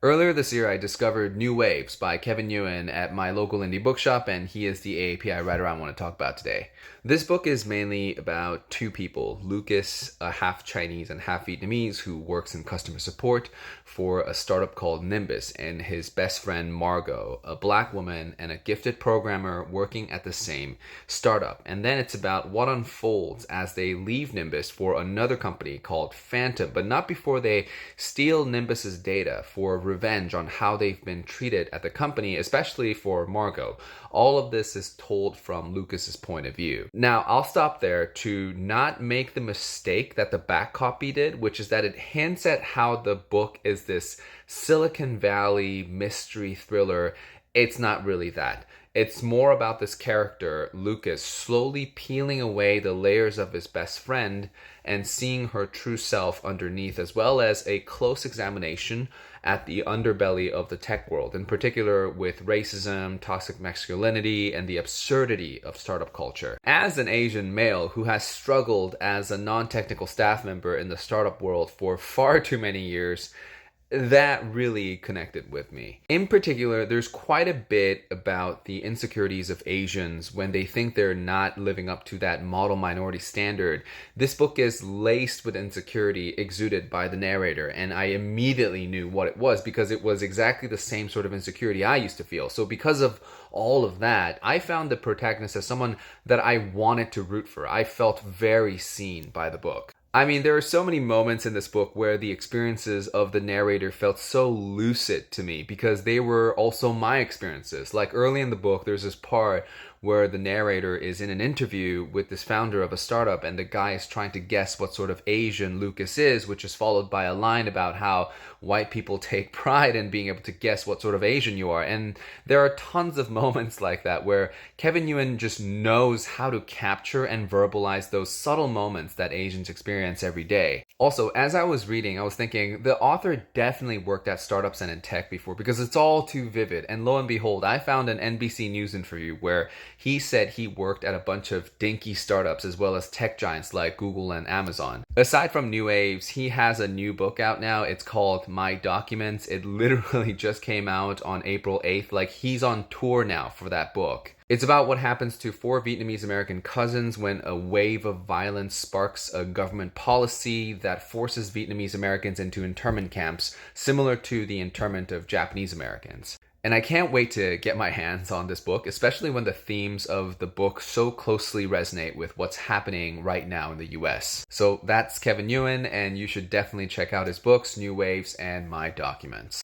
Earlier this year, I discovered New Waves by Kevin Nguyen at my local indie bookshop, and he is the AAPI writer I want to talk about today. This book is mainly about two people, Lucas, a half Chinese and half Vietnamese who works in customer support for a startup called Nimbus, and his best friend Margot, a black woman and a gifted programmer working at the same startup. And then it's about what unfolds as they leave Nimbus for another company called Phantom, but not before they steal Nimbus's data for revenge on how they've been treated at the company, especially for Margot. All of this is told from Lucas's point of view. Now, I'll stop there to not make the mistake that the back copy did, which is that it hints at how the book is this Silicon Valley mystery thriller. It's not really that. It's more about this character, Lucas, slowly peeling away the layers of his best friend and seeing her true self underneath, as well as a close examination at the underbelly of the tech world, in particular with racism, toxic masculinity, and the absurdity of startup culture. As an Asian male who has struggled as a non-technical staff member in the startup world for far too many years, that really connected with me. In particular, there's quite a bit about the insecurities of Asians when they think they're not living up to that model minority standard. This book is laced with insecurity exuded by the narrator, and I immediately knew what it was because it was exactly the same sort of insecurity I used to feel. So because of all of that, I found the protagonist as someone that I wanted to root for. I felt very seen by the book. I mean, there are so many moments in this book where the experiences of the narrator felt so lucid to me because they were also my experiences. Like early in the book, there's this part where the narrator is in an interview with this founder of a startup and the guy is trying to guess what sort of Asian Lucas is, which is followed by a line about how white people take pride in being able to guess what sort of Asian you are. And there are tons of moments like that where Kevin Nguyen just knows how to capture and verbalize those subtle moments that Asians experience every day. Also, as I was reading, I was thinking the author definitely worked at startups and in tech before because it's all too vivid. And lo and behold, I found an NBC News interview where he said he worked at a bunch of dinky startups as well as tech giants like Google and Amazon. Aside from New Waves, he has a new book out now. It's called My Documents. It literally just came out on April 8th. Like, he's on tour now for that book. It's about what happens to four Vietnamese American cousins when a wave of violence sparks a government policy that forces Vietnamese Americans into internment camps, similar to the internment of Japanese Americans. And I can't wait to get my hands on this book, especially when the themes of the book so closely resonate with what's happening right now in the US. So that's Kevin Nguyen, and you should definitely check out his books, New Waves and My Documents.